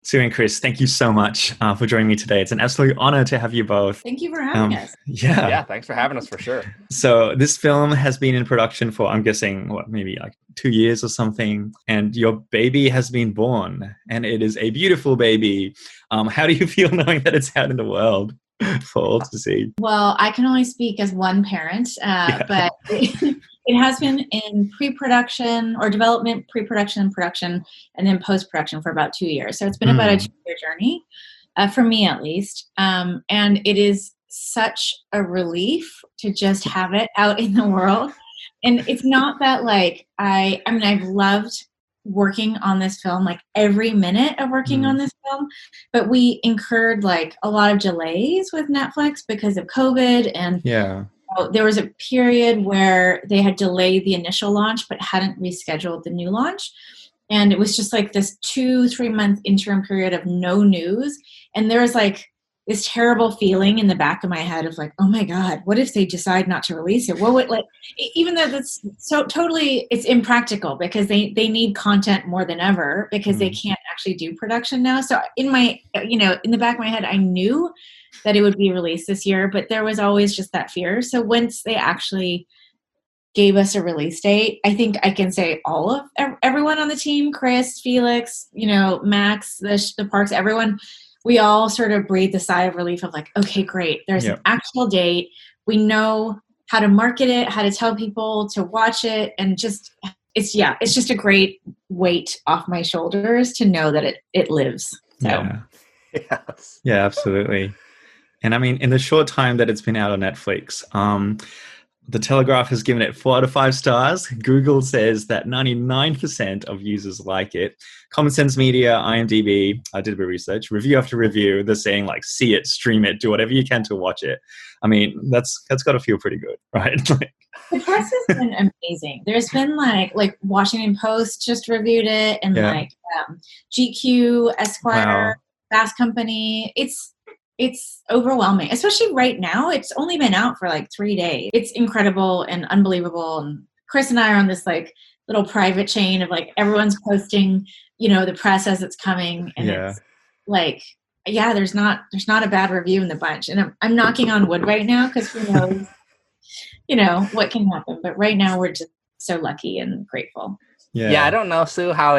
Sue and Chris, thank you so much for joining me today. It's an absolute honor to have you both. Thank you for having us. Yeah. Yeah, thanks for having us for sure. So this film has been in production for, I'm guessing, maybe like 2 years or something. And your baby has been born, and it is a beautiful baby. How do you feel knowing that it's out in the world for all to see? Well, I can only speak as one parent, but it has been in pre-production or development, pre-production, production, and then post-production for about 2 years. So it's been about a 2-year journey, for me at least. And it is such a relief to just have it out in the world. And it's not that I've loved working on this film, like every minute of working on this film, but we incurred like a lot of delays with Netflix because of COVID. And there was a period where they had delayed the initial launch, but hadn't rescheduled the new launch. And it was just like this 2-3 month interim period of no news. And there was like this terrible feeling in the back of my head of like, oh my God, what if they decide not to release it? What would, like, even though that's so totally, it's impractical because they need content more than ever because they can't actually do production now. So in the back of my head, I knew that it would be released this year, but there was always just that fear. So once they actually gave us a release date, I think I can say all of everyone on the team, Chris, Felix, Max, the Parks, everyone, we all sort of breathed a sigh of relief of like, okay, great. There's an actual date. We know how to market it, how to tell people to watch it. And it's just a great weight off my shoulders to know that it lives. So. Yeah, absolutely. And I mean, in the short time that it's been out on Netflix, The Telegraph has given it 4 out of 5 stars. Google says that 99% of users like it. Common Sense Media, IMDb, I did a bit of research, review after review, they're saying like, see it, stream it, do whatever you can to watch it. I mean, that's got to feel pretty good, right? The press has been amazing. There's been like Washington Post just reviewed it, and GQ, Esquire, Fast Company. It's overwhelming, especially right now. It's only been out for like 3 days. It's incredible and unbelievable. And Chris and I are on this like little private chain of like everyone's posting, the press as it's coming, and it's like, there's not a bad review in the bunch. And I'm knocking on wood right now because who knows, what can happen. But right now we're just so lucky and grateful. Yeah, I don't know, Sue, how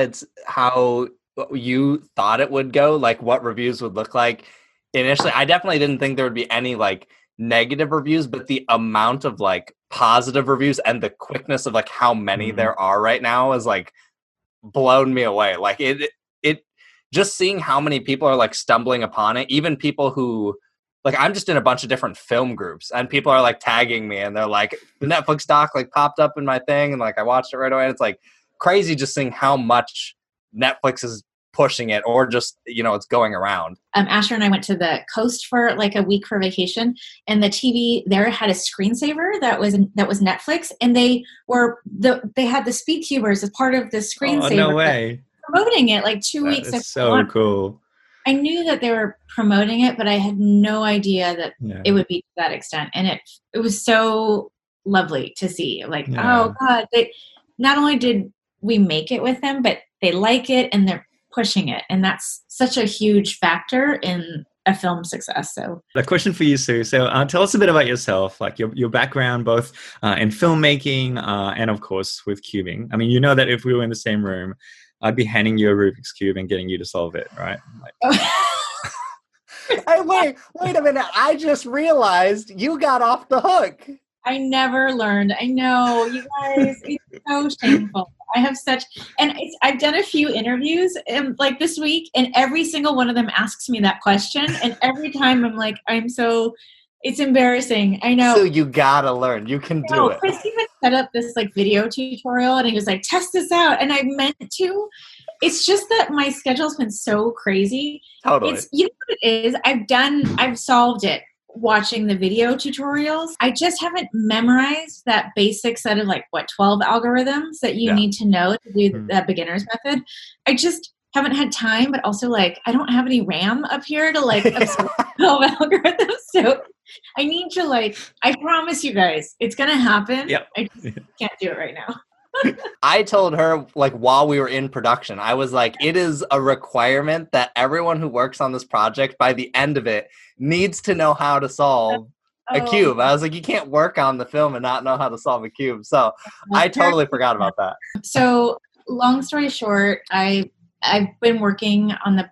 you thought it would go, like what reviews would look like. Initially, I definitely didn't think there would be any like negative reviews, but the amount of like positive reviews and the quickness of like how many there are right now is like blown me away. Like it just seeing how many people are like stumbling upon it, even people who like, I'm just in a bunch of different film groups and people are like tagging me and they're like, the Netflix doc like popped up in my thing and like I watched it right away. And it's like crazy just seeing how much Netflix is pushing it, or just it's going around. Asher and I went to the coast for like a week for vacation, and the TV there had a screensaver that was Netflix, and they had the speed cubers as part of the screensaver. Oh, no way! Promoting it like 2 weeks ago. So cool. I knew that they were promoting it, but I had no idea that it would be to that extent, and it was so lovely to see. Like, oh God, they not only did we make it with them, but they like it and they're pushing it, and that's such a huge factor in a film success. So a question for you, Sue. So tell us a bit about yourself, like your background both in filmmaking and of course with cubing. I mean, that if we were in the same room, I'd be handing you a Rubik's Cube and getting you to solve it, right? Hey, wait a minute. I just realized you got off the hook. I never learned. I know, you guys, it's so shameful. I have I've done a few interviews like this week, and every single one of them asks me that question. And every time I'm like, it's embarrassing. I know. So you gotta learn. You can do it. Chris even set up this like video tutorial, and he was like, test this out. And I meant to. It's just that my schedule's been so crazy. Totally. What it is? I've solved it watching the video tutorials. I just haven't memorized that basic set of 12 algorithms that you need to know to do that beginner's method. I just haven't had time, but also I don't have any RAM up here to absorb 12 algorithms. So I need to I promise you guys, it's going to happen. Yep. I just can't do it right now. I told her, like, while we were in production, I was like, it is a requirement that everyone who works on this project, by the end of it, needs to know how to solve a cube. I was like, you can't work on the film and not know how to solve a cube. So I totally forgot about that. So long story short, I've been working on the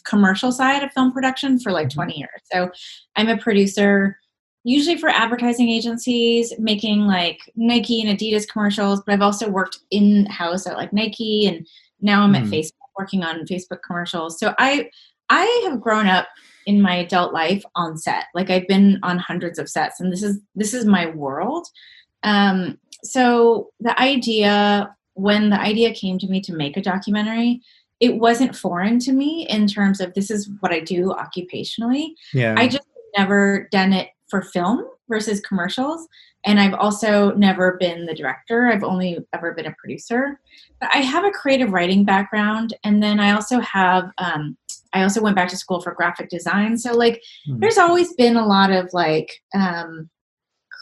commercial side of film production for like 20 years. So I'm a producer, usually for advertising agencies, making like Nike and Adidas commercials, but I've also worked in-house at like Nike, and now I'm at Facebook working on Facebook commercials. So I have grown up in my adult life on set. Like I've been on hundreds of sets, and this is my world. So when the idea came to me to make a documentary, it wasn't foreign to me in terms of this is what I do occupationally. Yeah. I just never done it for film versus commercials. And I've also never been the director. I've only ever been a producer. But I have a creative writing background. And then I also have, I also went back to school for graphic design. So like, there's always been a lot of like,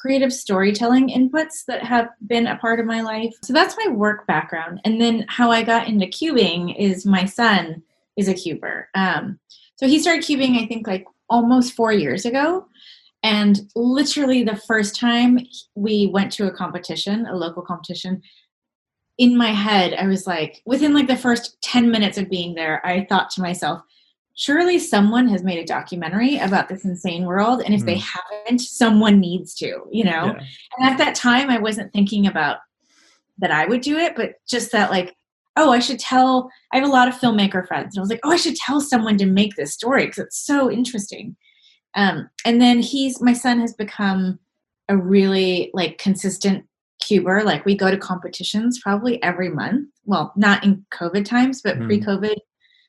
creative storytelling inputs that have been a part of my life. So that's my work background. And then how I got into cubing is my son is a cuber. So he started cubing, I think like almost 4 years ago. And literally the first time we went to a competition, a local competition, in my head, I was like, within like the first 10 minutes of being there, I thought to myself, surely someone has made a documentary about this insane world. And if they haven't, someone needs to, you know? Yeah. And at that time, I wasn't thinking about that I would do it, but just that like, oh, I have a lot of filmmaker friends. And I was like, oh, I should tell someone to make this story because it's so interesting. And then my son has become a really like consistent cuber. Like we go to competitions probably every month. Well, not in COVID times, but pre-COVID.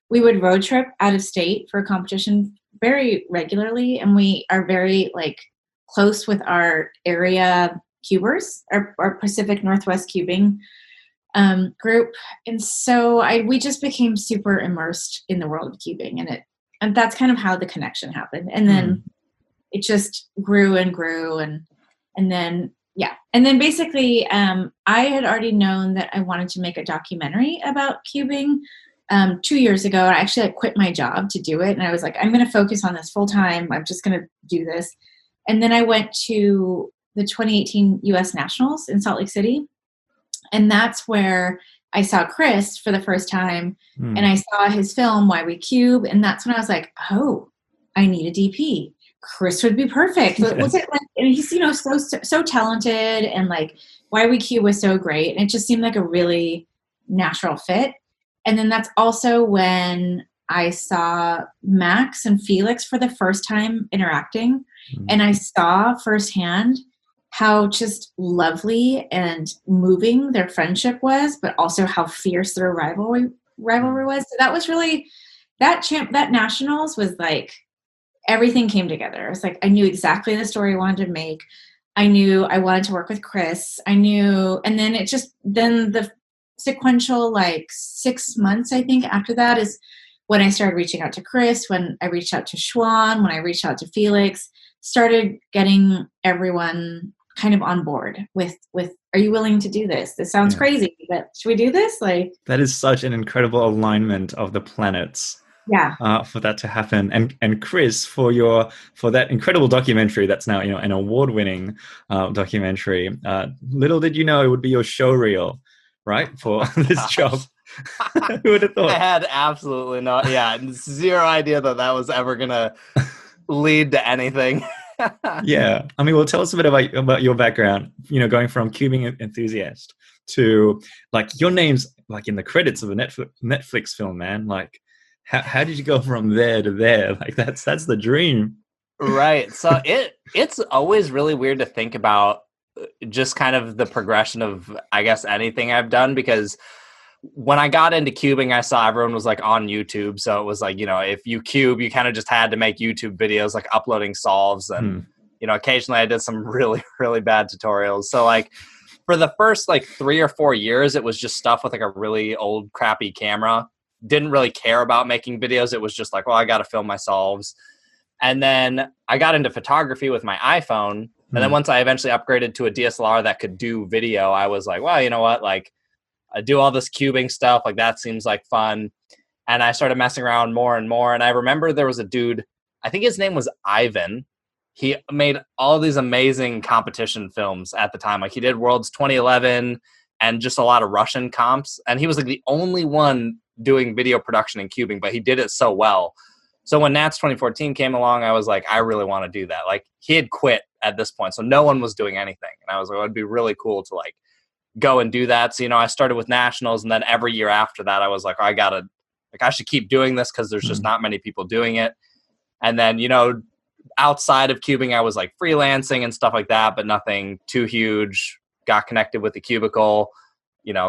We would road trip out of state for a competition very regularly. And we are very like close with our area cubers, our Pacific Northwest cubing group. And so we just became super immersed in the world of cubing, and that's kind of how the connection happened. And then it just grew and grew. And then, yeah. And then basically I had already known that I wanted to make a documentary about cubing 2 years ago. I actually quit my job to do it. And I was like, I'm going to focus on this full time. I'm just going to do this. And then I went to the 2018 US Nationals in Salt Lake City. And that's where I saw Chris for the first time. And I saw his film, Why We Cube. And that's when I was like, oh, I need a DP. Chris would be perfect. Yes. Look at like, and he's, so talented, and like Why We Cube was so great. And it just seemed like a really natural fit. And then that's also when I saw Max and Felix for the first time interacting. And I saw firsthand how just lovely and moving their friendship was, but also how fierce their rivalry was. So that was really, that Nationals was like, everything came together. It was like, I knew exactly the story I wanted to make. I knew I wanted to work with Chris. I knew, and then the sequential like 6 months, I think, after that is when I started reaching out to Chris, when I reached out to Schwann, when I reached out to Felix, started getting everyone kind of on board with are you willing to do this? This sounds crazy, but should we do this? Like, that is such an incredible alignment of the planets. Yeah. For that to happen. And Chris, for that incredible documentary that's now, an award-winning documentary, little did you know it would be your show reel, right? For this job. Who would have thought? I had absolutely zero idea that was ever going to lead to anything. Yeah. I mean, well, tell us a bit about your background, going from cubing enthusiast to like your name's like in the credits of a Netflix film, man. Like, how did you go from there to there? Like that's the dream. Right. So it's always really weird to think about just kind of the progression of, I guess, anything I've done, because when I got into cubing, I saw everyone was like on YouTube. So it was like, if you cube, you kind of just had to make YouTube videos, like uploading solves. And, occasionally I did some really, really bad tutorials. So like for the first like 3 or 4 years, it was just stuff with like a really old crappy camera. Didn't really care about making videos. It was just like, well, I got to film my solves. And then I got into photography with my iPhone. And then once I eventually upgraded to a DSLR that could do video, I was like, well, you know what? Like, I do all this cubing stuff. Like, that seems like fun. And I started messing around more and more. And I remember there was a dude, I think his name was Ivan. He made all these amazing competition films at the time. Like, he did Worlds 2011 and just a lot of Russian comps. And he was like the only one doing video production and cubing, but he did it so well. So when Nats 2014 came along, I was like, I really want to do that. Like, he had quit at this point, so no one was doing anything. And I was like, it would be really cool to like go and do that. So, I started with nationals, and then every year after that, I was like, I should keep doing this because there's just not many people doing it. And then, outside of cubing, I was like freelancing and stuff like that, but nothing too huge. Got connected with the Cubicle,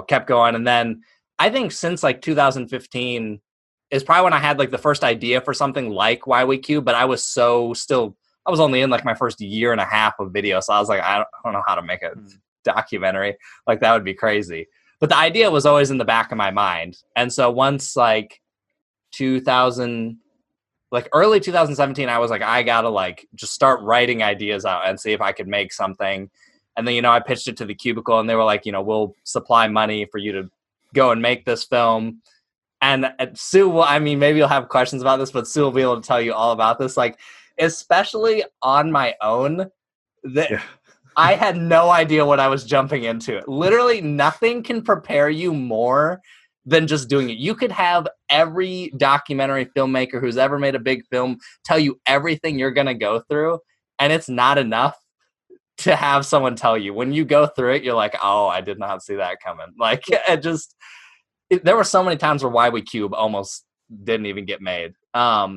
kept going. And then I think since like 2015 is probably when I had like the first idea for something like Why We Cube, but I was I was only in like my first year and a half of video. So I was like, I don't know how to make a documentary. Like, that would be crazy. But the idea was always in the back of my mind. And so once like early 2017, I was like, I gotta like just start writing ideas out and see if I could make something. And then, I pitched it to the Cubicle, and they were like, we'll supply money for you to go and make this film. And Sue will, maybe you'll have questions about this, but Sue will be able to tell you all about this. Like, especially on my own, I had no idea what I was jumping into. Literally nothing can prepare you more than just doing it. You could have every documentary filmmaker who's ever made a big film tell you everything you're going to go through, and it's not enough to have someone tell you. When you go through it, you're like, oh, I did not see that coming. Like, there were so many times where Why We Cube almost didn't even get made. But,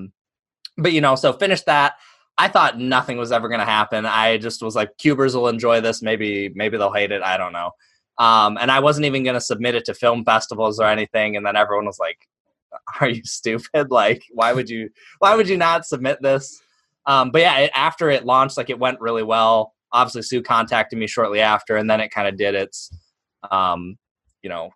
so finished that. I thought nothing was ever going to happen. I just was like, Cubers will enjoy this. Maybe they'll hate it. I don't know. And I wasn't even going to submit it to film festivals or anything. And then everyone was like, are you stupid? Like, why would you not submit this? But yeah, after it launched, like, it went really well. Obviously, Sue contacted me shortly after, and then it kind of did its, kind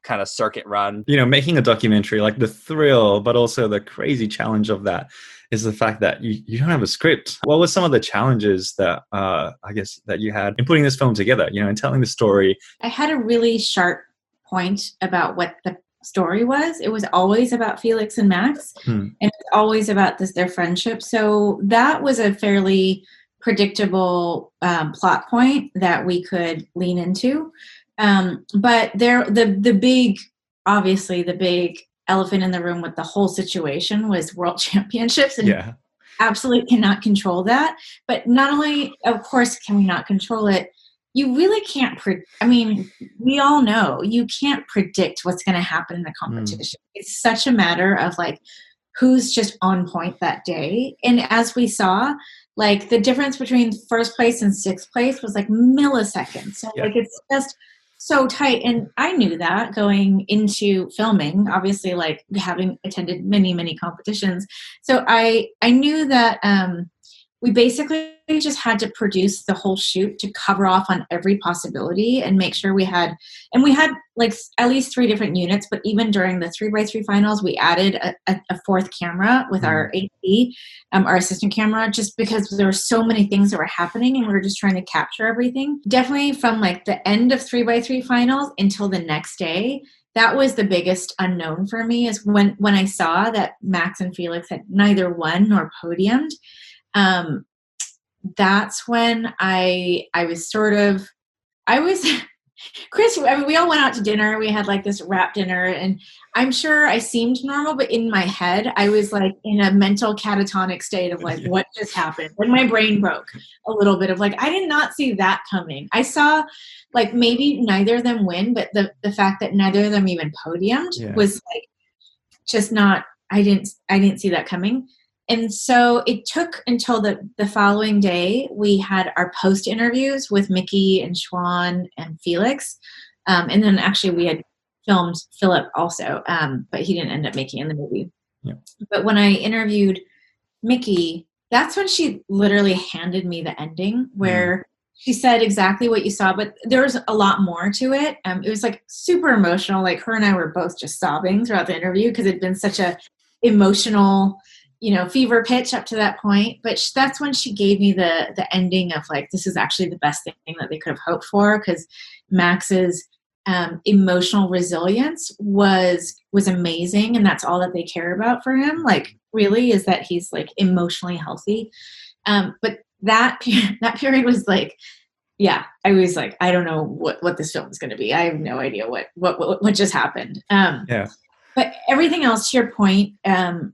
of circuit run. Making a documentary, like the thrill, but also the crazy challenge of that is the fact that you don't have a script. What were some of the challenges that I guess that you had in putting this film together, and telling the story? I had a really sharp point about what the story was. It was always about Felix and Max, and it was always about their friendship. So that was a fairly predictable plot point that we could lean into. But the big elephant in the room with the whole situation was World Championships, and absolutely cannot control that. But not only, of course, can we not control it, you really can't. We all know you can't predict what's going to happen in the competition. It's such a matter of like who's just on point that day. And as we saw, like the difference between first place and sixth place was like milliseconds. So like it's just so tight. And I knew that going into filming, obviously, like having attended many, many competitions. So I knew that we basically just had to produce the whole shoot to cover off on every possibility and make sure we had like at least 3 different units, but even during the 3x3 finals, we added a 4th camera with our AD, our assistant camera, just because there were so many things that were happening and we were just trying to capture everything. Definitely from like the end of 3x3 finals until the next day, that was the biggest unknown for me, is when I saw that Max and Felix had neither won nor podiumed. That's when I was Chris, we all went out to dinner. We had like this wrap dinner, and I'm sure I seemed normal, but in my head, I was like in a mental catatonic state of like, what just happened? When my brain broke a little bit of like, I did not see that coming. I saw like maybe neither of them win, but the fact that neither of them even podiumed was like just not, I didn't see that coming. And so it took until the following day, we had our post interviews with Miki and Schwann and Felix. And then actually we had filmed Philip also, but he didn't end up making it in the movie. Yeah. But when I interviewed Miki, that's when she literally handed me the ending where she said exactly what you saw, but there was a lot more to it. It was like super emotional. Like her and I were both just sobbing throughout the interview because it'd been such a emotional fever pitch up to that point. But that's when she gave me the ending of like, this is actually the best thing that they could have hoped for, because Max's emotional resilience was amazing, and that's all that they care about for him. Like, really, is that he's like emotionally healthy. But that period was like, yeah, I was like, I don't know what this film is going to be. I have no idea what just happened. Yeah. But everything else, to your point,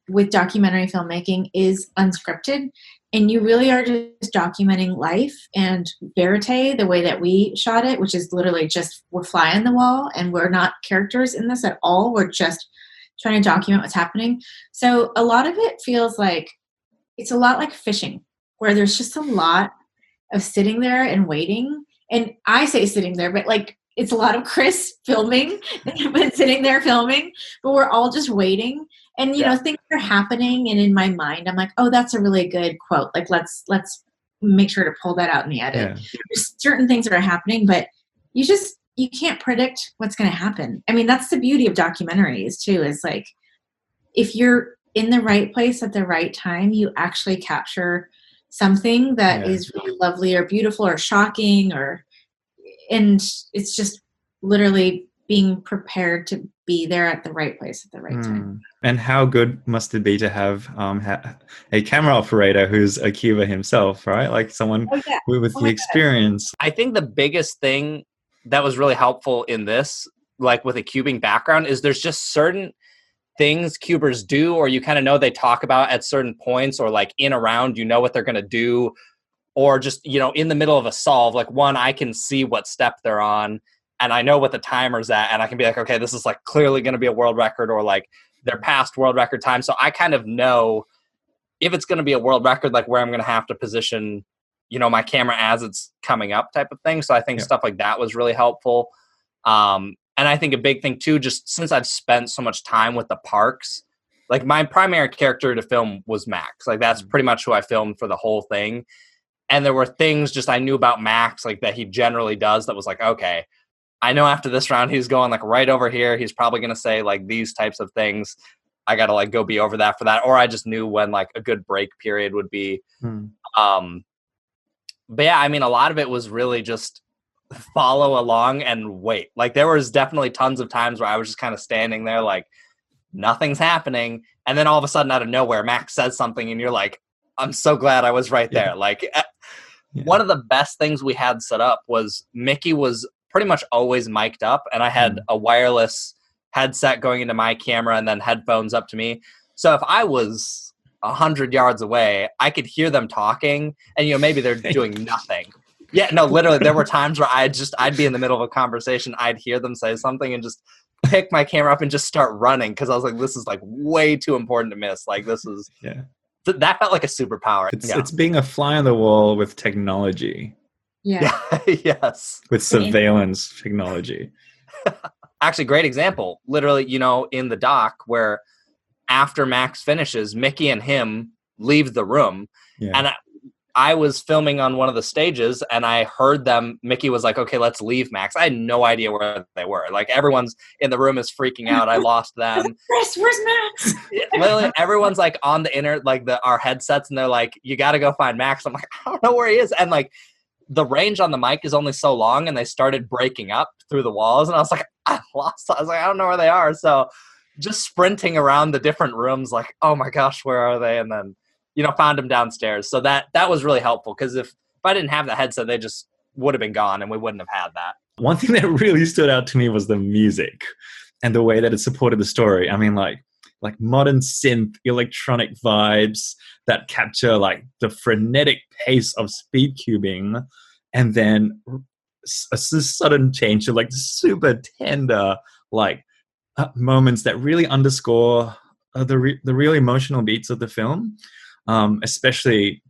with documentary filmmaking is unscripted, and you really are just documenting life and verite the way that we shot it, which is literally just we're fly on the wall, and we're not characters in this at all. We're just trying to document what's happening. So a lot of it feels like it's a lot like fishing, where there's just a lot of sitting there and waiting. And I say sitting there, but like it's a lot of Chris filming and sitting there filming, but we're all just waiting. And, things are happening. And in my mind, I'm like, oh, that's a really good quote. Like, let's make sure to pull that out in the edit. Yeah. There's certain things that are happening, but you can't predict what's going to happen. I mean, that's the beauty of documentaries too, is like, if you're in the right place at the right time, you actually capture something that is really lovely or beautiful or shocking, and it's just literally being prepared to be there at the right place at the right time. And how good must it be to have a camera operator who's a cuber himself, right? Like someone with the experience. I think the biggest thing that was really helpful in this, like with a cubing background, is there's just certain things cubers do, or you kind of know they talk about at certain points, or like in around, what they're going to do, or just, in the middle of a solve, like one, I can see what step they're on and I know what the timer's at, and I can be like, okay, this is like clearly going to be a world record, or like they're past world record time. So I kind of know if it's going to be a world record, like where I'm going to have to position, my camera as it's coming up type of thing. So I think stuff like that was really helpful. And I think a big thing too, just since I've spent so much time with the parks, like my primary character to film was Max. Like that's pretty much who I filmed for the whole thing. And there were things just I knew about Max, like that he generally does, that was like, okay, I know after this round, he's going like right over here. He's probably going to say like these types of things. I got to like go be over that for that. Or I just knew when like a good break period would be. But yeah, I mean, a lot of it was really just follow along and wait. Like there was definitely tons of times where I was just kind of standing there like nothing's happening. And then all of a sudden out of nowhere, Max says something and you're like, I'm so glad I was right there. Like one of the best things we had set up was Miki was pretty much always mic'd up, and I had a wireless headset going into my camera and then headphones up to me. So if I was 100 yards away, I could hear them talking, and maybe they're doing nothing. Yeah, no, literally there were times where I'd be in the middle of a conversation, I'd hear them say something and just pick my camera up and just start running, because I was like, this is like way too important to miss. Like this is that felt like a superpower. It's being a fly on the wall with technology. Yeah. Yes. With surveillance technology. Actually, great example. Literally, in the doc where after Max finishes, Miki and him leave the room. Yeah. And I was filming on one of the stages and I heard them. Miki was like, okay, let's leave Max. I had no idea where they were. Like everyone's in the room is freaking out. I lost them. Chris, where's Max? Literally, everyone's like on the inner, like our headsets, and they're like, you got to go find Max. I'm like, I don't know where he is. And like, the range on the mic is only so long, and they started breaking up through the walls. And I was like, I lost. I was like, I don't know where they are. So just sprinting around the different rooms, like, oh my gosh, where are they? And then, found them downstairs. So that was really helpful, because if I didn't have the headset, they just would have been gone and we wouldn't have had that. One thing that really stood out to me was the music and the way that it supported the story. I mean, like modern synth, electronic vibes that capture like the frenetic pace of speed cubing, and then a sudden change to like super tender like moments that really underscore the real emotional beats of the film, especially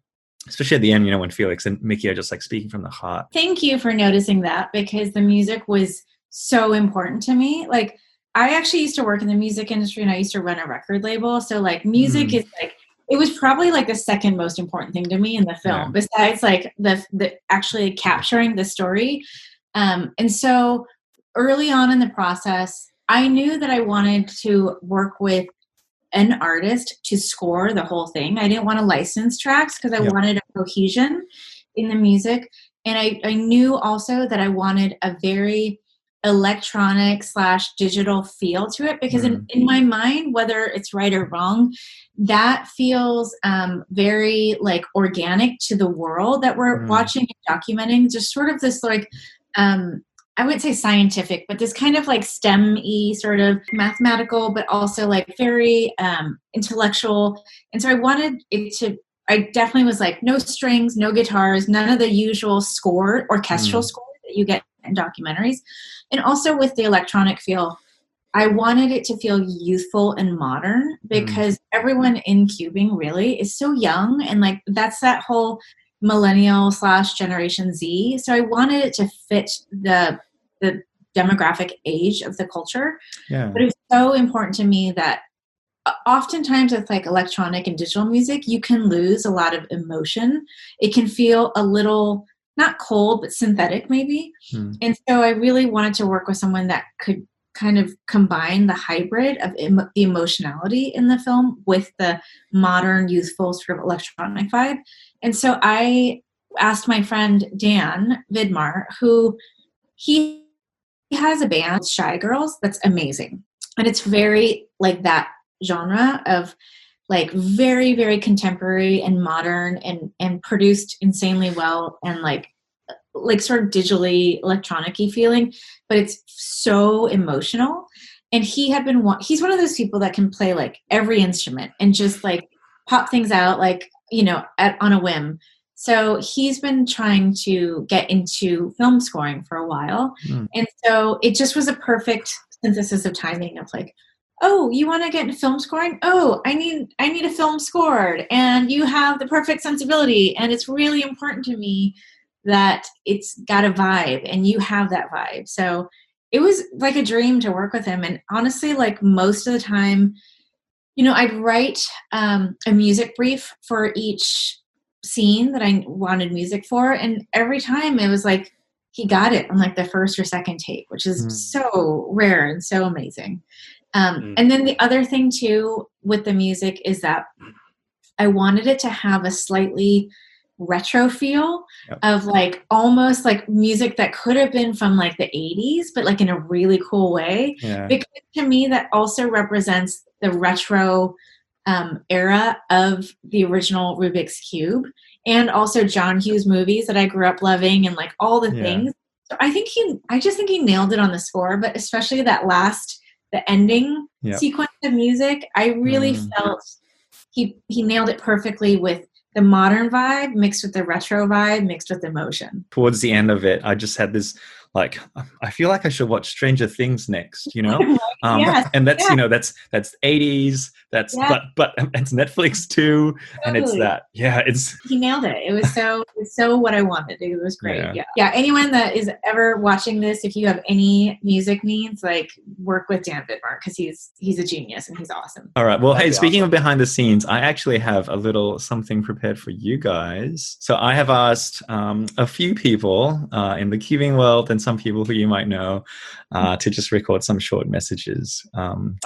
at the end, when Felix and Miki are just like speaking from the heart. Thank you for noticing that, because the music was so important to me. Like, I actually used to work in the music industry, and I used to run a record label. So like music is like, it was probably like the second most important thing to me in the film, besides like the actually capturing the story. And so early on in the process, I knew that I wanted to work with an artist to score the whole thing. I didn't want to license tracks because I wanted a cohesion in the music. And I knew also that I wanted a very electronic / digital feel to it, because in my mind, whether it's right or wrong, that feels very like organic to the world that we're watching and documenting. Just sort of this like, I wouldn't say scientific, but this kind of like STEM-y sort of mathematical, but also like very intellectual. And so I wanted it to, I definitely was like, no strings, no guitars, none of the usual orchestral score that you get in documentaries. And also with the electronic feel, I wanted it to feel youthful and modern, because everyone in cubing really is so young, and like that's that whole millennial / Generation Z. So I wanted it to fit the demographic age of the culture. Yeah. But it was so important to me that oftentimes with like electronic and digital music, you can lose a lot of emotion. It can feel a little not cold, but synthetic maybe. And so I really wanted to work with someone that could kind of combine the hybrid of the emotionality in the film with the modern, youthful sort of electronic vibe. And so I asked my friend Dan Vidmar, who he has a band, Shy Girls, that's amazing. And it's very like that genre of like very, very contemporary and modern and produced insanely well, and like sort of digitally electronic-y feeling, but it's so emotional. And he's one of those people that can play like every instrument and just like pop things out like, you know, on a whim. So he's been trying to get into film scoring for a while. And so it just was a perfect synthesis of timing of like, oh, you want to get into film scoring? Oh, I need a film scored, and you have the perfect sensibility, and it's really important to me that it's got a vibe, and you have that vibe. So it was like a dream to work with him. And honestly, like most of the time, you know, I'd write a music brief for each scene that I wanted music for, and every time it was like he got it on like the first or second take, which is so rare and so amazing. And then the other thing too with the music is that I wanted it to have a slightly retro feel of like almost like music that could have been from like the 80s, but like in a really cool way. Because to me that also represents the retro era of the original Rubik's Cube, and also John Hughes movies that I grew up loving, and like all the things. So I just think he nailed it on the score, but especially the ending sequence of music, I really felt he nailed it perfectly with the modern vibe mixed with the retro vibe mixed with emotion. Towards the end of it, I just had this like, I feel like I should watch Stranger Things next, you know? And that's, you know, that's 80s, that's, but it's Netflix too. Totally. And it's that, he nailed it. It was so what I wanted. It was great. Yeah. Anyone that is ever watching this, if you have any music needs, like work with Dan Vidmar, because he's a genius and he's awesome. All right. Well, hey, speaking of behind the scenes, I actually have a little something prepared for you guys. So I have asked a few people in the cubing world and some people who you might know to just record some short messages in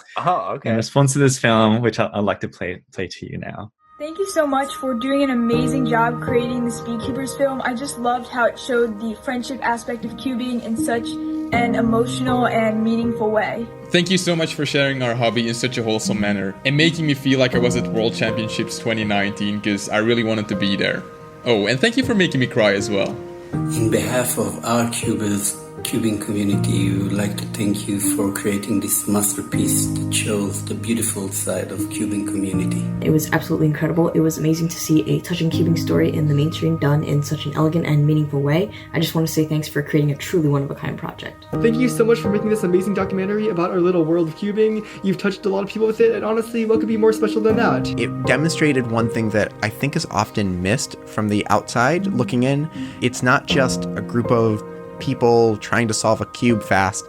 response to this film, which I'd like to play to you now. Thank you so much for doing an amazing job creating the Speedcubers film. I just loved how it showed the friendship aspect of cubing in such an emotional and meaningful way. Thank you so much for sharing our hobby in such a wholesome manner and making me feel like I was at World Championships 2019, because I really wanted to be there. Oh, and thank you for making me cry as well. In behalf of our cubing community, we would like to thank you for creating this masterpiece that shows the beautiful side of cubing community. It was absolutely incredible. It was amazing to see a touching cubing story in the mainstream done in such an elegant and meaningful way. I just want to say thanks for creating a truly one-of-a-kind project. Thank you so much for making this amazing documentary about our little world of cubing. You've touched a lot of people with it, and honestly, what could be more special than that? It demonstrated one thing that I think is often missed from the outside looking in. It's not just a group of people trying to solve a cube fast.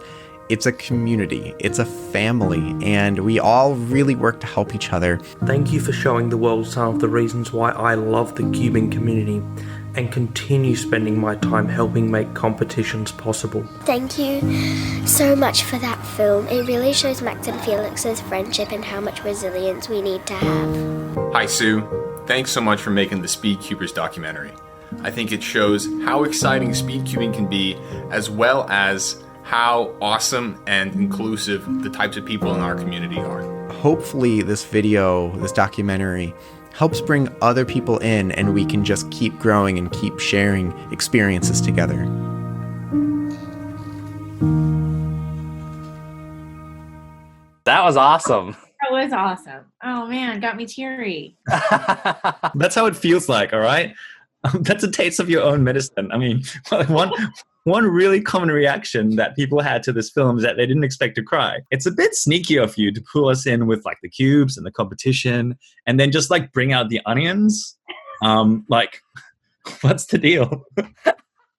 It's a community, it's a family, and we all really work to help each other. Thank you for showing the world some of the reasons why I love the cubing community. and continue spending my time helping make competitions possible. Thank you so much for that film. It really shows Max and Felix's friendship and how much resilience we need to have. Hi, Sue. Thanks so much for making the Speedcubers documentary. I think it shows how exciting speedcubing can be, as well as how awesome and inclusive the types of people in our community are. Hopefully this video, this documentary, helps bring other people in and we can just keep growing and keep sharing experiences together. That was awesome. That was awesome. Oh man, got me teary. That's how it feels like, all right? That's a taste of your own medicine. I mean, one really common reaction that people had to this film is that they didn't expect to cry. It's a bit sneaky of you to pull us in with like the cubes and the competition and then just like bring out the onions. Like, what's the deal?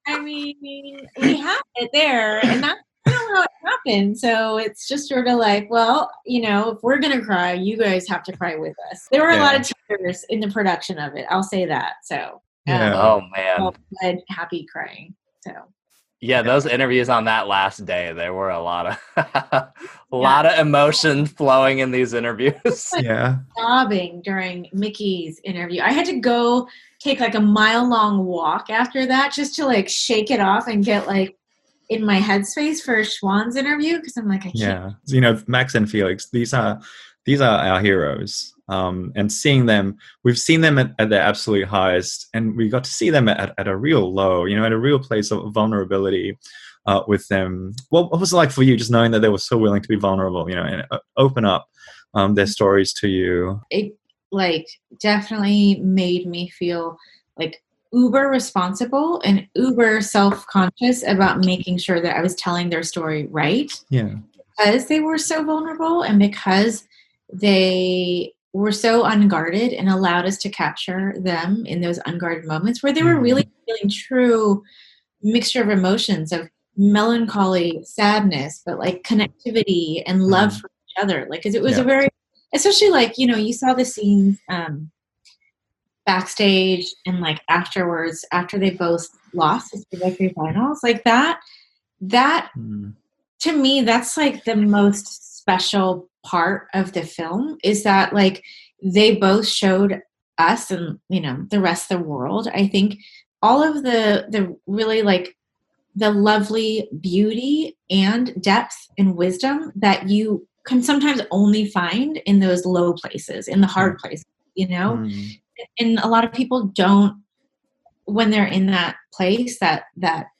I mean, we have it there, and that's kind of how it happened. So it's just sort of like, well, you know, if we're going to cry, you guys have to cry with us. There were a lot of tears in the production of it. I'll say that. So, oh man, happy crying. So. Yeah, those interviews on that last day, there were a lot of lot of emotion flowing in these interviews. Yeah. Sobbing during Miki's interview. I had to go take like a mile-long walk after that just to like shake it off and get like in my headspace for Schwann's interview because I'm like, I can't. Yeah. You know, Max and Felix, these are our heroes. And seeing them, we've seen them at their absolute highest, and we got to see them at a real low, you know, at a real place of vulnerability with them. What was it like for you just knowing that they were so willing to be vulnerable, you know, and open up their stories to you? It like definitely made me feel like uber responsible and uber self-conscious about making sure that I was telling their story right. Yeah. Because they were so vulnerable and because they were so unguarded and allowed us to capture them in those unguarded moments where they were really feeling true mixture of emotions of melancholy, sadness, but like connectivity and love for each other. Like, cause it was a very, especially like, you know, you saw the scenes backstage and like afterwards, after they both lost the Speedway finals, like that to me, that's like the most special part of the film is that like they both showed us and, you know, the rest of the world, I think all of the really like the lovely beauty and depth and wisdom that you can sometimes only find in those low places, in the hard places, you know, and a lot of people don't, when they're in that place, that,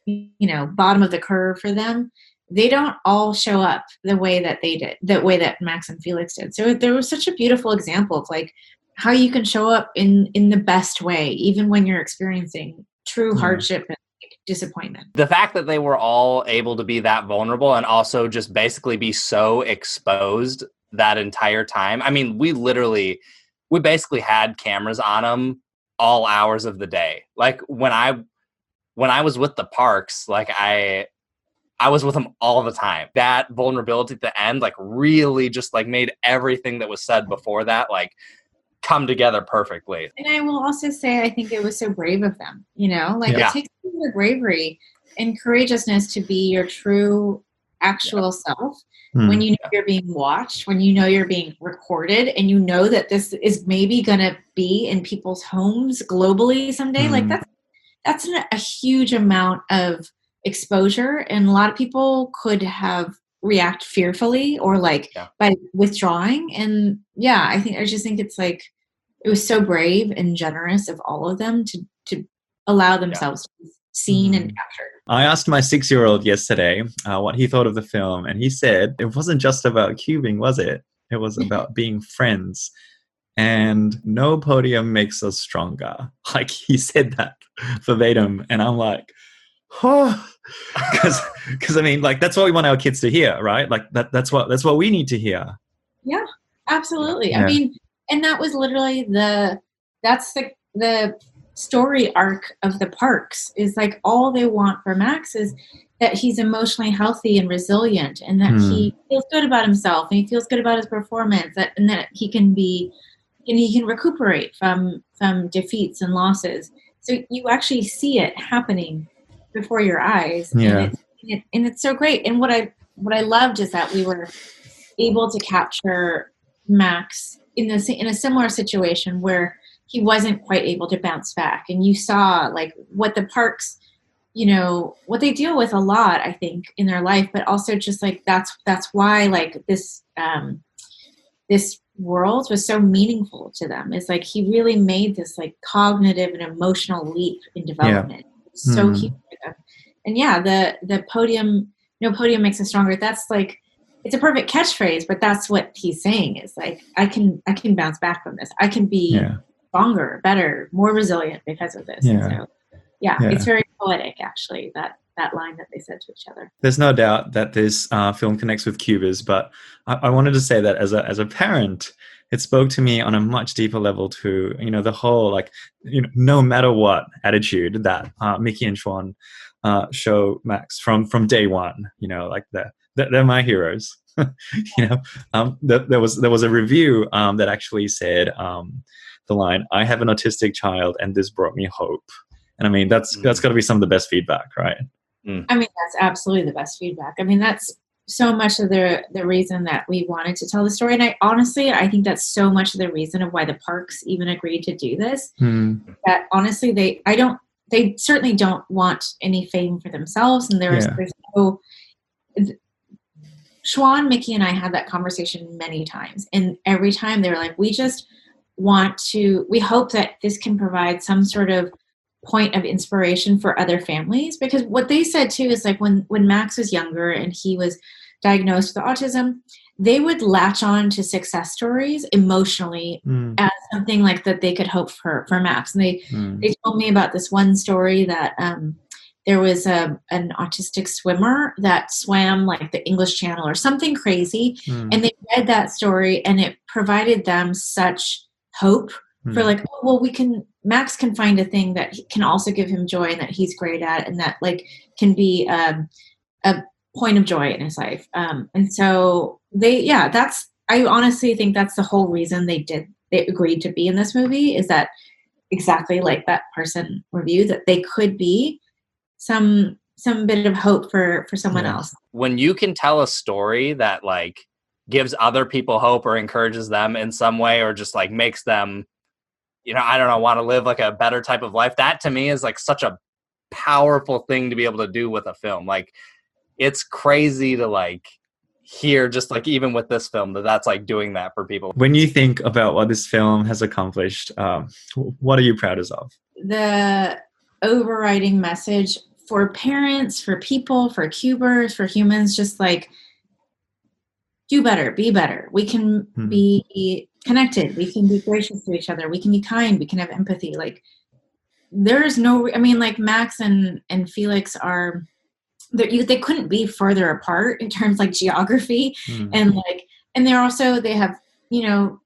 you know, bottom of the curve for them, they don't all show up the way that they did, the way that Max and Felix did. So there was such a beautiful example of like how you can show up in the best way, even when you're experiencing true hardship and disappointment. The fact that they were all able to be that vulnerable and also just basically be so exposed that entire time. I mean, we basically had cameras on them all hours of the day. Like when I was with the Parks, like I was with them all the time. That vulnerability at the end, like really just like made everything that was said before that, like come together perfectly. And I will also say, I think it was so brave of them, you know, like it takes the bravery and courageousness to be your true actual self when you know you're being watched, when you know you're being recorded and you know that this is maybe going to be in people's homes globally someday. Like that's a huge amount of exposure, and a lot of people could have react fearfully or like by withdrawing. And I just think it's like it was so brave and generous of all of them to allow themselves to be seen and captured. I asked my 6-year-old yesterday what he thought of the film, and he said it wasn't just about cubing, was it? It was about being friends. And no podium makes us stronger. Like he said that verbatim, and I'm like, oh, because I mean, like that's what we want our kids to hear, right? Like that's what we need to hear. Yeah, absolutely. Yeah. I mean, and that was literally that's the story arc of the Parks is like all they want for Max is that he's emotionally healthy and resilient, and that he feels good about himself and he feels good about his performance, and that he can recuperate from defeats and losses. So you actually see it happening before your eyes. Yeah. And it's so great. And what I loved is that we were able to capture Max in a similar situation where he wasn't quite able to bounce back. And you saw like what the parks, what they deal with a lot, I think, in their life, but also just like that's why like this world was so meaningful to them. It's like he really made this like cognitive and emotional leap in development. Yeah. So huge for them. And yeah, the podium, no podium makes us stronger. That's like, it's a perfect catchphrase, but that's what he's saying is like, I can bounce back from this. I can be stronger, better, more resilient because of this. Yeah. So, it's very poetic, actually, that line that they said to each other. There's no doubt that this film connects with cubers, but I wanted to say that as a parent, it spoke to me on a much deeper level too. The whole like, no matter what attitude that Miki and Schwann show Max from day one. Like they're my heroes. There was a review that actually said the line, "I have an autistic child, and this brought me hope." And I mean, that's got to be some of the best feedback, right? I mean, that's absolutely the best feedback. I mean, that's so much of the reason that we wanted to tell the story. And I think that's so much of the reason of why the parks even agreed to do this. That honestly, they certainly don't want any fame for themselves. And there's no, Schwann, Miki, and I had that conversation many times. And every time they were like, we hope that this can provide some sort of point of inspiration for other families, because what they said too is like when Max was younger and he was diagnosed with autism, they would latch on to success stories emotionally as something like that they could hope for Max. And they told me about this one story that there was an autistic swimmer that swam like the English Channel or something crazy, and they read that story and it provided them such hope for like, oh, well, Max can find a thing that can also give him joy and that he's great at, and that like can be a point of joy in his life. And so I honestly think that's the whole reason they agreed to be in this movie, is that exactly like that person reviewed, that they could be some bit of hope for someone else. When you can tell a story that like gives other people hope or encourages them in some way, or just like makes them, I don't know, want to live like a better type of life. That to me is like such a powerful thing to be able to do with a film. Like it's crazy to like hear, just like even with this film, that's like doing that for people. When you think about what this film has accomplished, what are you proudest of? The overriding message for parents, for people, for cubers, for humans, just like do better, be better. We can be connected. We can be gracious to each other. We can be kind. We can have empathy. Like there's like Max and Felix are, they couldn't be further apart in terms like geography and like, and they have,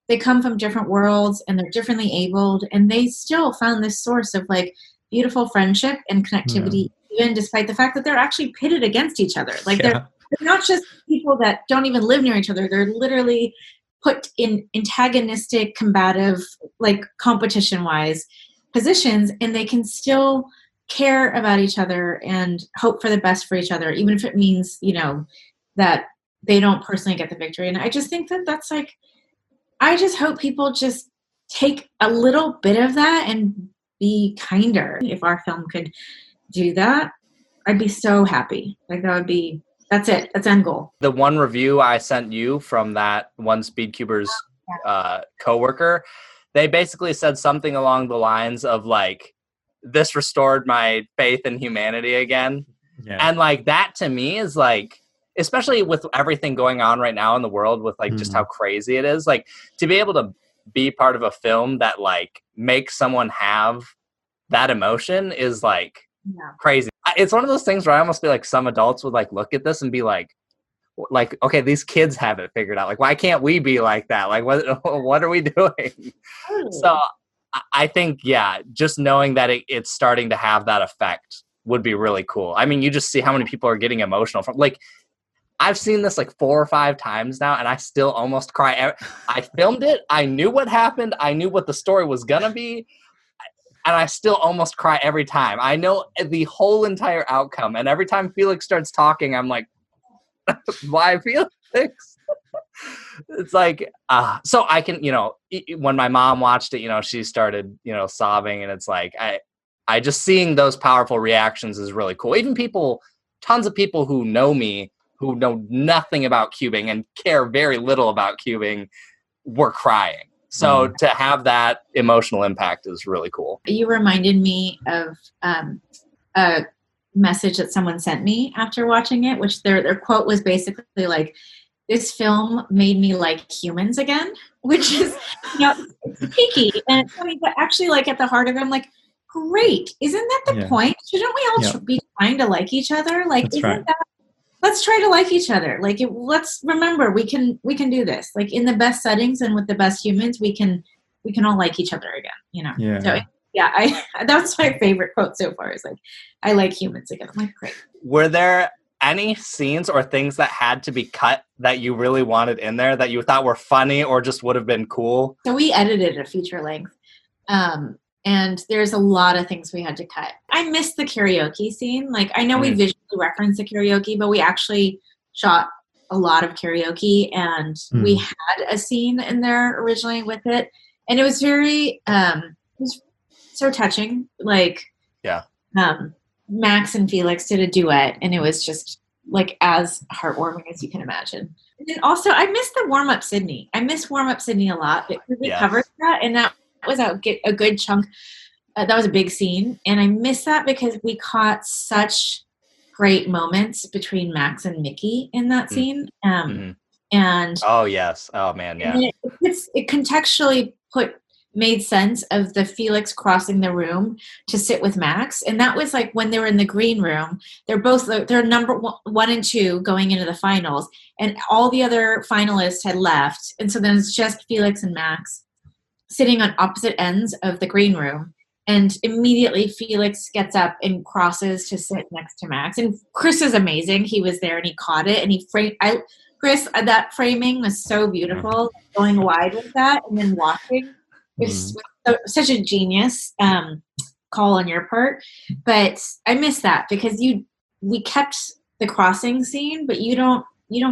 they come from different worlds and they're differently abled, and they still found this source of like beautiful friendship and connectivity, even despite the fact that they're actually pitted against each other. Like they're not just people that don't even live near each other. They're literally put in antagonistic, combative, like competition-wise positions, and they can still care about each other and hope for the best for each other, even if it means, that they don't personally get the victory. And I just think that that's like, I just hope people just take a little bit of that and be kinder. If our film could do that, I'd be so happy. Like that's it. That's end goal. The one review I sent you from that one Speedcuber's coworker, they basically said something along the lines of like, this restored my faith in humanity again. Yeah. And like that to me is like, especially with everything going on right now in the world with like just how crazy it is, like to be able to be part of a film that like makes someone have that emotion is like crazy. It's one of those things where I almost feel like some adults would like look at this and be like, okay, these kids have it figured out. Like, why can't we be like that? Like, what are we doing? So I think, just knowing that it's starting to have that effect would be really cool. I mean, you just see how many people are getting emotional from, like, I've seen this like 4 or 5 times now, and I still almost cry. I filmed it. I knew what happened. I knew what the story was going to be. and I still almost cry every time. I know the whole entire outcome, and every time Felix starts talking, I'm like, why Felix? It's like, so I can, when my mom watched it, she started, sobbing, and it's like, I just seeing those powerful reactions is really cool. Even tons of people who know me, who know nothing about cubing and care very little about cubing, were crying. So to have that emotional impact is really cool. You reminded me of a message that someone sent me after watching it, which their quote was basically like, this film made me like humans again, which is, it's cheeky and it's funny, but actually, like, at the heart of it, I'm like, great. Isn't that the point? Shouldn't we all be trying to like each other? Like, let's try to like each other. Like, let's remember we can do this. Like, in the best settings and with the best humans, we can all like each other again. Yeah. So that's my favorite quote so far. Is like, I like humans again. I'm like, great. Were there any scenes or things that had to be cut that you really wanted in there that you thought were funny or just would have been cool? So we edited a feature length. And there's a lot of things we had to cut. I missed the karaoke scene. Like, I know we visually referenced the karaoke, but we actually shot a lot of karaoke, and we had a scene in there originally with it. And it was very, it was so touching. Like, Max and Felix did a duet, and it was just like as heartwarming as you can imagine. And then also, I missed the warm up Sydney. I miss warm up Sydney a lot because we covered that, and that was a good chunk. That was a big scene, and I miss that because we caught such great moments between Max and Miki in that scene. And oh yes, oh man, yeah. It contextually made sense of the Felix crossing the room to sit with Max, and that was like when they were in the green room. They're number 1 and 2 going into the finals, and all the other finalists had left, and so then it's just Felix and Max sitting on opposite ends of the green room, and immediately Felix gets up and crosses to sit next to Max. And Chris is amazing. He was there and he caught it, and he framed. Chris, that framing was so beautiful, going wide with that and then watching. It was such a genius call on your part, but I miss that because we kept the crossing scene, but you don't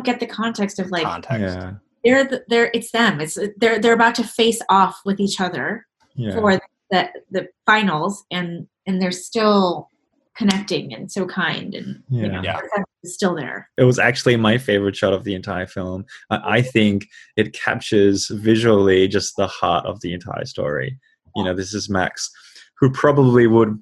get the context of like it's them. They're about to face off with each other for the finals, and they're still connecting and so kind, and it's still there. It was actually my favorite shot of the entire film. I think it captures visually just the heart of the entire story. This is Max, who probably would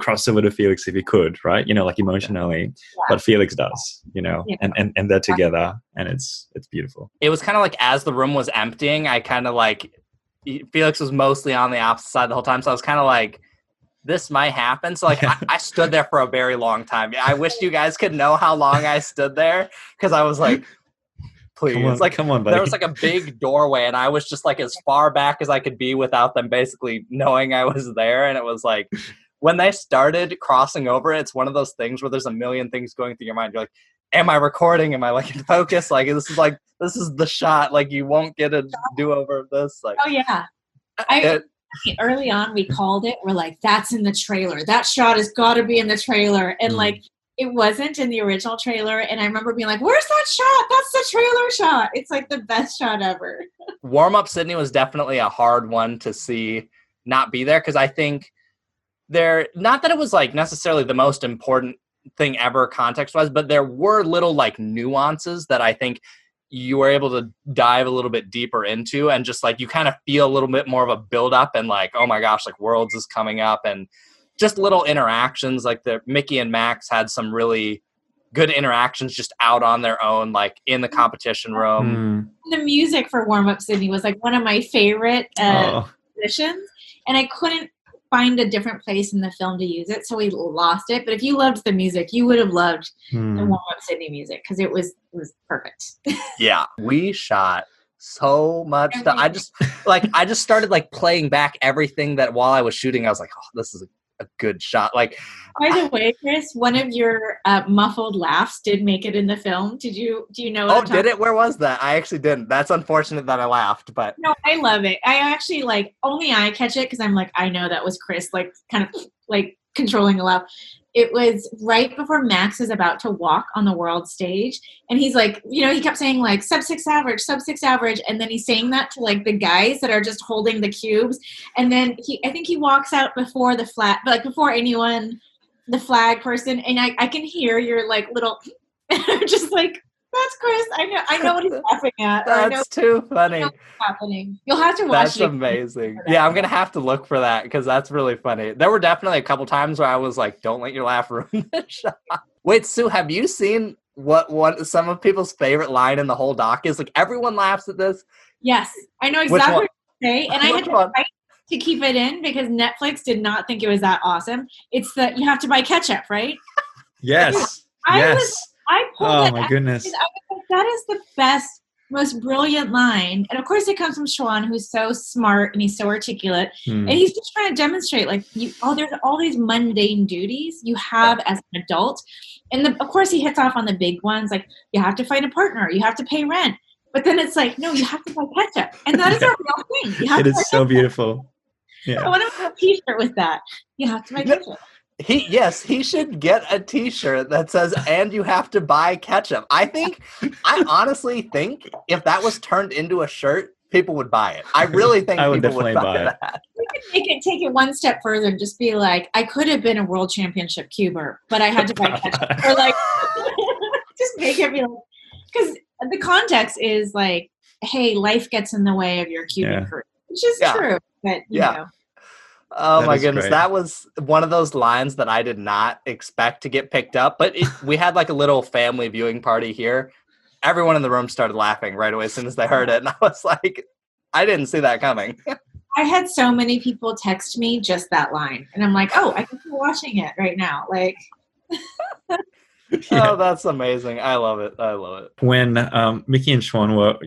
cross over to Felix if he could, right? Like emotionally, but Felix does, and they're together, and it's beautiful. It was kind of like as the room was emptying, I kind of like Felix was mostly on the opposite side the whole time, so I was kind of like, this might happen. So like I stood there for a very long time. I wish you guys could know how long I stood there, because I was like, please, come on, buddy. There was like a big doorway, and I was just like as far back as I could be without them basically knowing I was there. And it was like, when they started crossing over, it's one of those things where there's a million things going through your mind. You're like, am I recording? Am I like in focus? Like, this is the shot. Like, you won't get a do-over of this. Like, oh yeah. Early on, we called it. We're like, that's in the trailer. That shot has got to be in the trailer. And like, it wasn't in the original trailer. And I remember being like, where's that shot? That's the trailer shot. It's like the best shot ever. Warm Up Sydney was definitely a hard one to see not be there, because I think not that it was like necessarily the most important thing ever context-wise, but there were little like nuances that I think you were able to dive a little bit deeper into, and just like you kind of feel a little bit more of a build up, and like, oh my gosh, like Worlds is coming up, and just little interactions. Like Miki and Max had some really good interactions just out on their own, like in the competition room. The music for Warm Up Sydney was like one of my favorite positions, and I couldn't find a different place in the film to use it, so we lost it. But if you loved the music, you would have loved the Warm Up Sydney music, because it was perfect. Yeah, we shot so much stuff. I just started like playing back everything that while I was shooting, I was like, oh, this is a good shot. Like, by the way, Chris, one of your muffled laughs did make it in the film. Do you know what I'm did it? Where was that? I actually didn't. That's unfortunate that I laughed, but no, I love it. I actually only I catch it because I'm like, I know that was Chris, like kind of like controlling a laugh. It was right before Max is about to walk on the world stage. And he's like, he kept saying like sub 6 average. And then he's saying that to like the guys that are just holding the cubes. And then I think he walks out before the flag, like before anyone, the flag person. And I can hear your like little, just like, that's Chris. I know what he's laughing at. That's too funny. What's happening. You'll have to watch it. That's amazing. Yeah, I'm gonna have to look for that because that's really funny. There were definitely a couple times where I was like, "Don't let your laugh ruin the shot." Wait, Sue, have you seen what some of people's favorite line in the whole doc is? Like, everyone laughs at this. Yes, I know exactly what you say, and I had to fight to keep it in because Netflix did not think it was that awesome. It's that you have to buy ketchup, right? Yes. I pulled my goodness. I was like, that is the best, most brilliant line. And of course it comes from Schwann, who's so smart and he's so articulate. And he's just trying to demonstrate like there's all these mundane duties you have as an adult. And of course he hits off on the big ones, like you have to find a partner, you have to pay rent. But then it's like, no, you have to buy ketchup. And that is a real thing. It is so beautiful. Yeah. I want to have a t-shirt with that. You have to buy ketchup. He should get a t-shirt that says, and you have to buy ketchup. I honestly think if that was turned into a shirt, people would buy it. I really think I would people definitely would buy it. that. You can take it one step further and just be like, I could have been a world championship cuber, but I had to buy ketchup. Or like, just make it be like, because the context is like, hey, life gets in the way of your cubing career, which is true. But, you know. Oh my goodness. Great. That was one of those lines that I did not expect to get picked up, but we had like a little family viewing party here. Everyone in the room started laughing right away as soon as they heard it. And I was like, I didn't see that coming. I had so many people text me just that line. And I'm like, oh, I think you're watching it right now. Like, Oh, that's amazing. I love it. When Miki and Schwann were,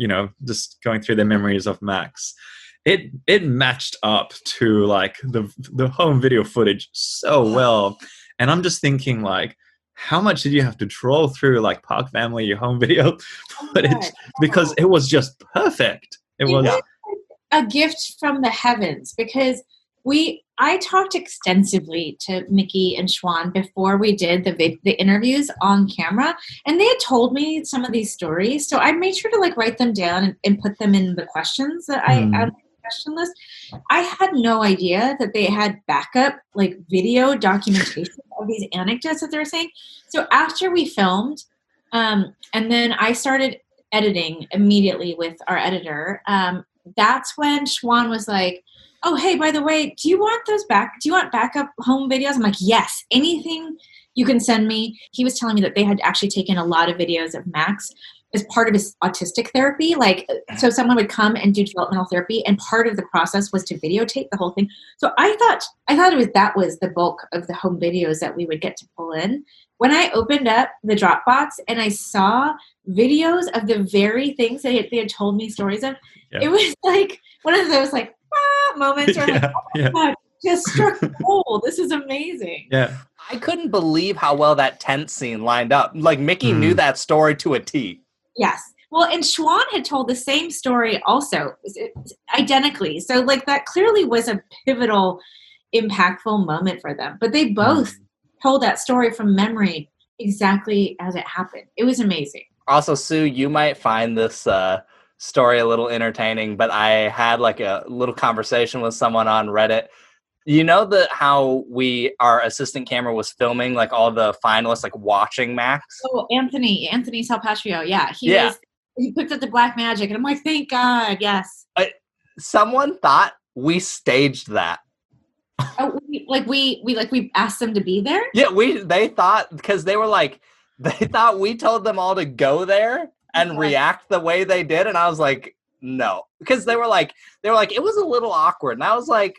just going through their memories of Max, it matched up to like the home video footage so well. And I'm just thinking like, how much did you have to troll through like Park Family, your home video footage? Because it was just perfect. It was a gift from the heavens because I talked extensively to Miki and Schwann before we did the interviews on camera, and they had told me some of these stories. So I made sure to like write them down and put them in the questions that I had question list. I had no idea that they had backup like video documentation of these anecdotes that they were saying. So after we filmed, and then I started editing immediately with our editor, that's when Schwann was like, oh, hey, by the way, do you want backup home videos? I'm like, yes, anything you can send me. He was telling me that they had actually taken a lot of videos of Max as part of his autistic therapy. Like, so someone would come and do developmental therapy, and part of the process was to videotape the whole thing. So I thought that was the bulk of the home videos that we would get to pull in. When I opened up the Dropbox and I saw videos of the very things they had told me stories of, it was like one of those like moments where I'm like, oh my God, just struck gold. This is amazing. Yeah. I couldn't believe how well that tent scene lined up. Like Miki knew that story to a T. Yes. Well, and Schwann had told the same story also, identically. So like that clearly was a pivotal, impactful moment for them. But they both told that story from memory exactly as it happened. It was amazing. Also, Sue, you might find this story a little entertaining, but I had like a little conversation with someone on Reddit. You know how our assistant camera was filming like all the finalists like watching Max? Oh, Anthony Salpatrio. Yeah. He picked up the black magic and I'm like, thank God. Yes. Someone thought we staged that. Oh, we asked them to be there? Yeah, they thought, because they thought we told them all to go there and react the way they did, and I was like, no. Because they were like, it was a little awkward. And I was like,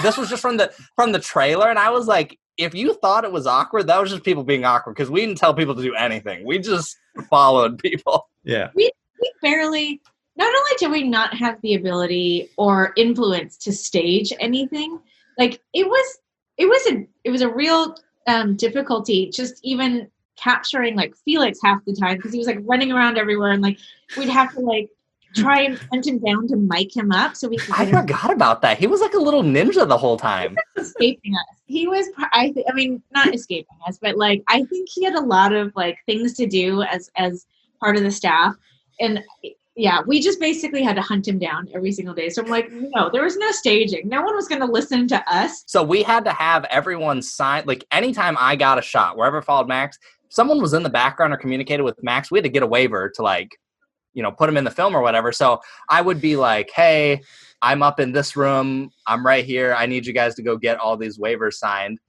this was just from the trailer, and I was like, if you thought it was awkward, that was just people being awkward, because we didn't tell people to do anything. We just followed people. Yeah. We barely, not only did we not have the ability or influence to stage anything, like it was it was a real difficulty just even capturing like Felix half the time because he was like running around everywhere and like we'd have to like try and hunt him down to mic him up so we could I forgot about that. He was like a little ninja the whole time. Escaping us. He was, I mean, not escaping us, but like I think he had a lot of like things to do as part of the staff, and yeah, we just basically had to hunt him down every single day. So I'm like, no, there was no staging. No one was going to listen to us. So we had to have everyone sign. Like anytime I got a shot, wherever it followed Max, someone was in the background or communicated with Max. We had to get a waiver to like, you know, put him in the film or whatever. So I would be like, hey, I'm up in this room. I'm right here. I need you guys to go get all these waivers signed.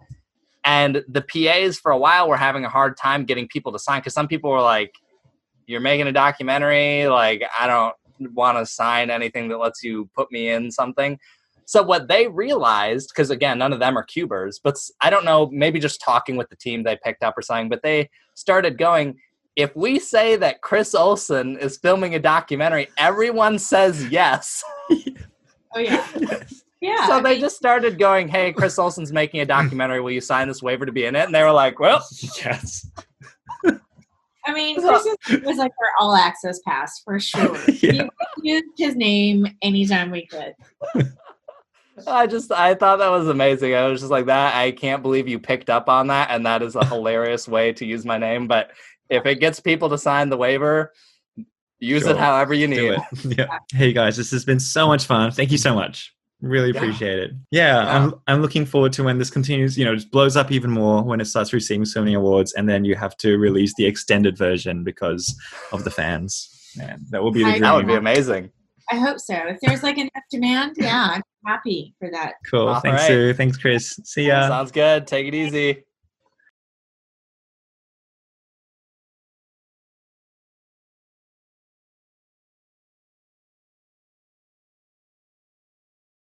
And the PAs for a while were having a hard time getting people to sign because some people were like, you're making a documentary. Like, I don't want to sign anything that lets you put me in something. So what they realized, because again, none of them are cubers, but I don't know, maybe just talking with the team they picked up or something, but they started going, if we say that Chris Olson is filming a documentary, everyone says yes. Oh, yeah. Yeah. So they just started going, hey, Chris Olson's making a documentary. Will you sign this waiver to be in it? And they were like, well, yes. I mean, Chris was like our all access pass for sure. Yeah. We used his name anytime we could. I thought that was amazing. I was just like that. I can't believe you picked up on that. And that is a hilarious way to use my name. But if it gets people to sign the waiver, use it however you need. Yeah. Hey guys, this has been so much fun. Thank you so much. Really appreciate it. Yeah. I'm looking forward to when this continues, you know, just blows up even more when it starts receiving so many awards, and then you have to release the extended version because of the fans. Man, that will be the dream. That would be amazing. I hope so. If there's like enough demand, yeah, I'm happy for that. Cool. Thanks, Sue. Thanks, Chris. See ya. Sounds good. Take it easy.